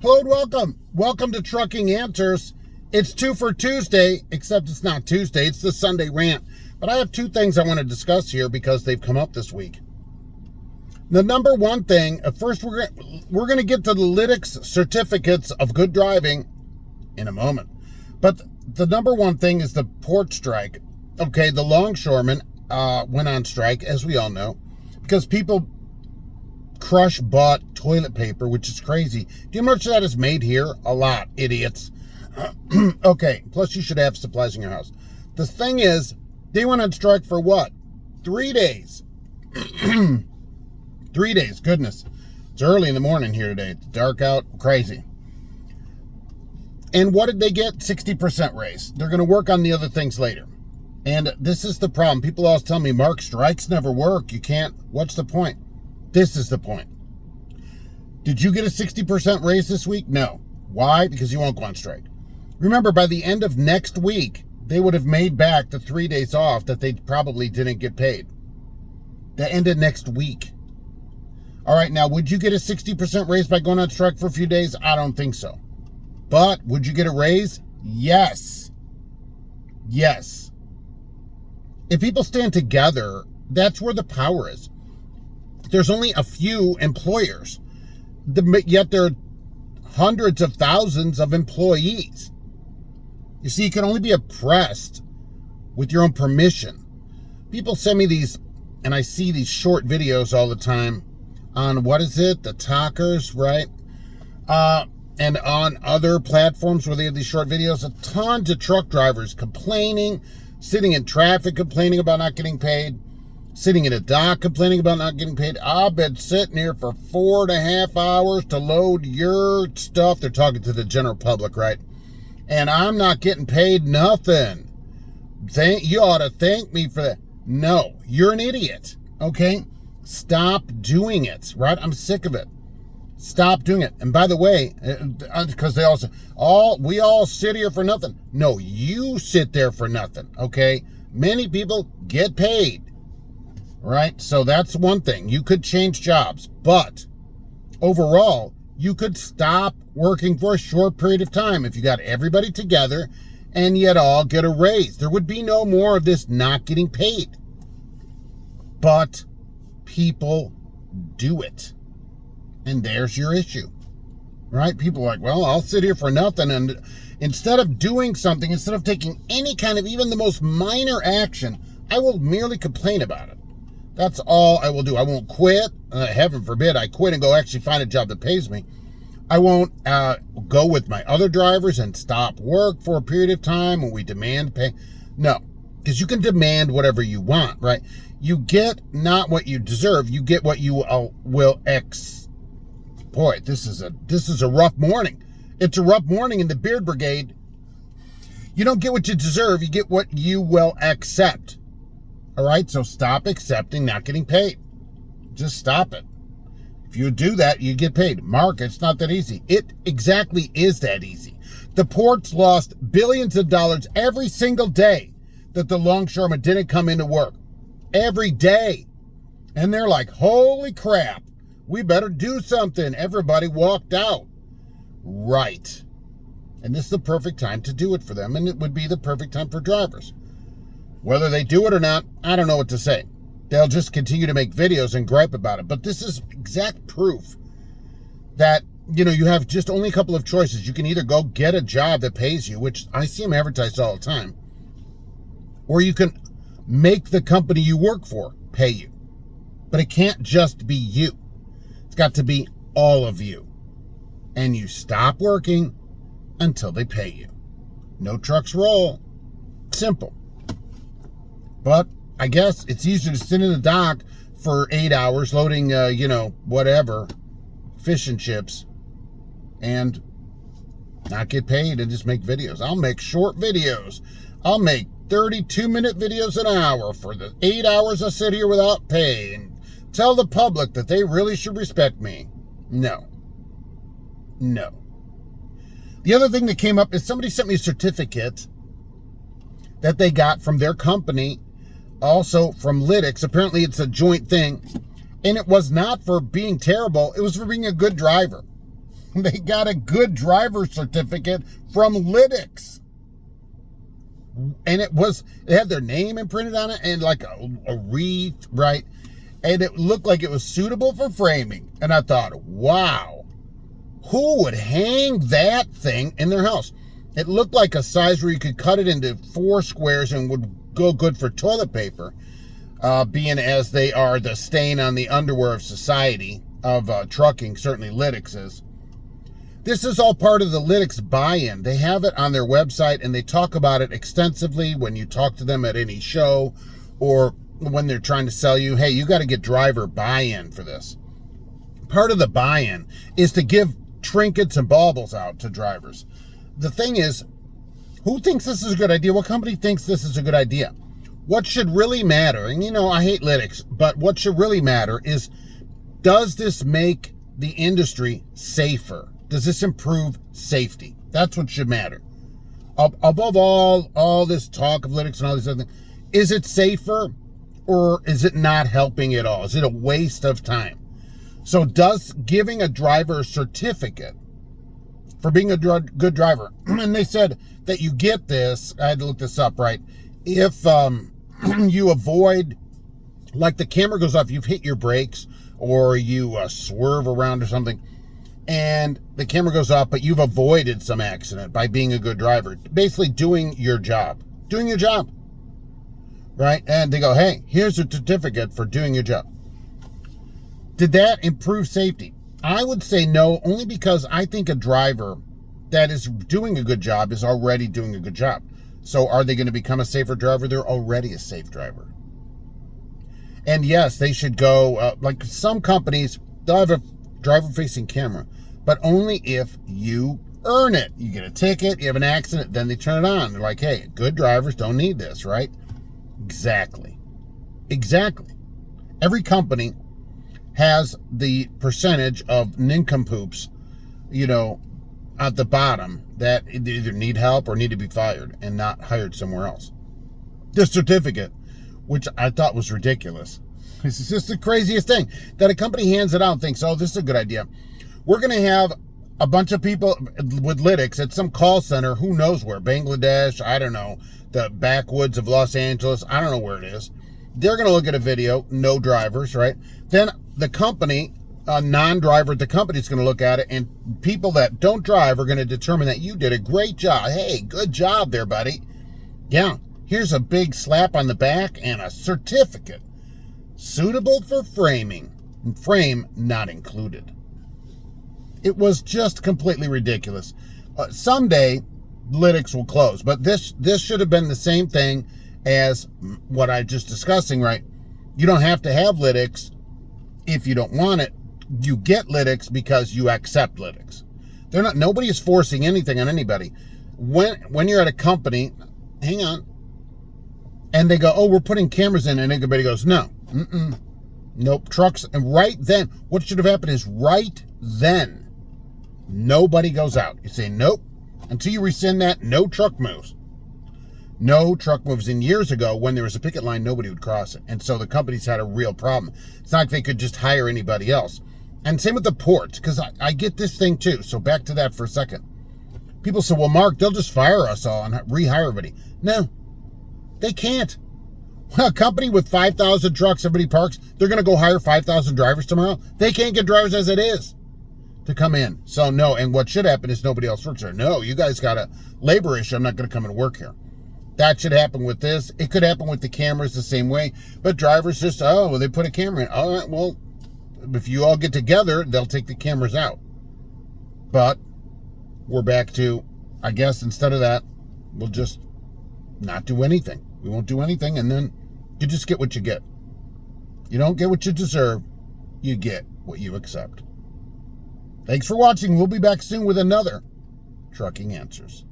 Hello and welcome. Welcome to Trucking Answers. It's 2 for Tuesday, except it's not Tuesday. It's the Sunday Rant. But I have two things I want to discuss here because they've come up this week. The number one thing, first we're going to get to the LYTX certificates of good driving in a moment. But the number one thing is the port strike. Okay, the longshoremen went on strike, as we all know, because people bought toilet paper, which is crazy. Do you know how much that is made here? A lot, idiots. Okay, plus you should have supplies in your house. The thing is, they went on strike for what? 3 days. 3 days, goodness. It's early in the morning here today. It's dark out, crazy. And what did they get? 60% raise. They're going to work on the other things later. And this is the problem. People always tell me, Mark, strikes never work. You can't. What's the point? This is the point. Did you get a 60% raise this week? No. Why? Because you won't go on strike. Remember, by the end of next week, they would have made back the 3 days off that they probably didn't get paid. That ended next week. All right, now, would you get a 60% raise by going on strike for a few days? I don't think so. But would you get a raise? Yes. Yes. If people stand together, that's where the power is. There's only a few employers, yet there are hundreds of thousands of employees. You see, you can only be oppressed with your own permission. People send me these, and I see these short videos all the time on, what is it, the talkers, right? And on other platforms where they have these short videos, tons of truck drivers complaining, sitting in traffic complaining about not getting paid, sitting in a dock complaining about not getting paid. I've been sitting here for 4.5 hours to load your stuff. They're talking to the general public, right? And I'm not getting paid nothing. You ought to thank me for that. No, you're an idiot, okay? Stop doing it, right? I'm sick of it. Stop doing it. And by the way, because they all say, we all sit here for nothing. No, you sit there for nothing, okay? Many people get paid. Right? So that's one thing. You could change jobs, but overall, you could stop working for a short period of time if you got everybody together and yet all get a raise. There would be no more of this not getting paid. But people do it. And there's your issue. Right? People are like, well, I'll sit here for nothing. And instead of doing something, instead of taking any kind of even the most minor action, I will merely complain about it. That's all I will do. I won't quit. Heaven forbid I quit and go actually find a job that pays me. I won't go with my other drivers and stop work for a period of time when we demand pay. No, because you can demand whatever you want, right? You get not what you deserve. You get what you will Boy, this is a rough morning. It's a rough morning in the Beard Brigade. You don't get what you deserve. You get what you will accept. All right, so stop accepting not getting paid. Just stop it. If you do that, you get paid. Mark, it's not that easy. It exactly is that easy. The ports lost billions of dollars every single day that the longshoremen didn't come into work. Every day. And they're like, holy crap, we better do something. Everybody walked out. Right. And this is the perfect time to do it for them, and it would be the perfect time for drivers. Whether they do it or not, I don't know what to say. They'll just continue to make videos and gripe about it. But this is exact proof that, you have just only a couple of choices. You can either go get a job that pays you, which I see them advertised all the time, or you can make the company you work for pay you. But it can't just be you. It's got to be all of you. And you stop working until they pay you. No trucks roll. Simple. But I guess it's easier to sit in the dock for 8 hours loading, whatever, fish and chips, and not get paid and just make videos. I'll make short videos. I'll make 32-minute videos an hour for the 8 hours I sit here without pay and tell the public that they really should respect me. No. The other thing that came up is somebody sent me a certificate that they got from their company, also from LYTX. Apparently it's a joint thing. And it was not for being terrible. It was for being a good driver. They got a good driver certificate from LYTX. And it had their name imprinted on it and like a wreath, right? And it looked like it was suitable for framing. And I thought, wow, who would hang that thing in their house? It looked like a size where you could cut it into 4 squares and would go good for toilet paper, being as they are the stain on the underwear of society of trucking, certainly LYTX is. This is all part of the LYTX buy-in. They have it on their website and they talk about it extensively when you talk to them at any show or when they're trying to sell you, hey, you got to get driver buy-in for this. Part of the buy-in is to give trinkets and baubles out to drivers. The thing is, who thinks this is a good idea? What company thinks this is a good idea? What should really matter, and I hate LYTX, but what should really matter is, does this make the industry safer? Does this improve safety? That's what should matter. Above all this talk of LYTX and all these other things, is it safer or is it not helping at all? Is it a waste of time? So does giving a driver a certificate for being a good driver, and they said that you get this, I had to look this up, right? If you avoid, like the camera goes off, you've hit your brakes or you swerve around or something, and the camera goes off, but you've avoided some accident by being a good driver, basically doing your job, right? And they go, hey, here's a certificate for doing your job. Did that improve safety? I would say no, only because I think a driver that is doing a good job is already doing a good job. So are they going to become a safer driver? They're already a safe driver. And yes, they should go, like some companies, they'll have a driver-facing camera, but only if you earn it. You get a ticket, you have an accident, then they turn it on. They're like, hey, good drivers don't need this, right? Exactly. Every company has the percentage of nincompoops, at the bottom that either need help or need to be fired and not hired somewhere else. This certificate, which I thought was ridiculous. This is just the craziest thing, that a company hands it out and thinks, oh, this is a good idea. We're going to have a bunch of people with LYTX at some call center, who knows where, Bangladesh, I don't know, the backwoods of Los Angeles, I don't know where it is. They're going to look at a video, no drivers, right? Then the company, a non-driver at the company is going to look at it, and people that don't drive are going to determine that you did a great job. Hey, good job there, buddy. Yeah, here's a big slap on the back and a certificate. Suitable for framing, and frame not included. It was just completely ridiculous. Someday, LYTX will close, but this should have been the same thing as what I just discussing, right? You don't have to have LYTX if you don't want it. You get LYTX because you accept LYTX. Nobody is forcing anything on anybody. When you're at a company, hang on, and they go, oh, we're putting cameras in, and everybody goes, no, nope, trucks. And right then, what should have happened is right then, nobody goes out. You say, nope, until you rescind that, no truck moves. No truck moves. In years ago, when there was a picket line, nobody would cross it. And so the companies had a real problem. It's not like they could just hire anybody else. And same with the ports, because I get this thing too. So back to that for a second. People say, well, Mark, they'll just fire us all and rehire everybody. No, they can't. A company with 5,000 trucks, everybody parks, they're going to go hire 5,000 drivers tomorrow? They can't get drivers as it is to come in. So no, and what should happen is nobody else works there. No, you guys got a labor issue. I'm not going to come and work here. That should happen with this. It could happen with the cameras the same way. But drivers just, oh, well, they put a camera in. All right, well, if you all get together, they'll take the cameras out. But we're back to, I guess, instead of that, we'll just not do anything. We won't do anything, and then you just get what you get. You don't get what you deserve. You get what you accept. Thanks for watching. We'll be back soon with another Trucking Answers.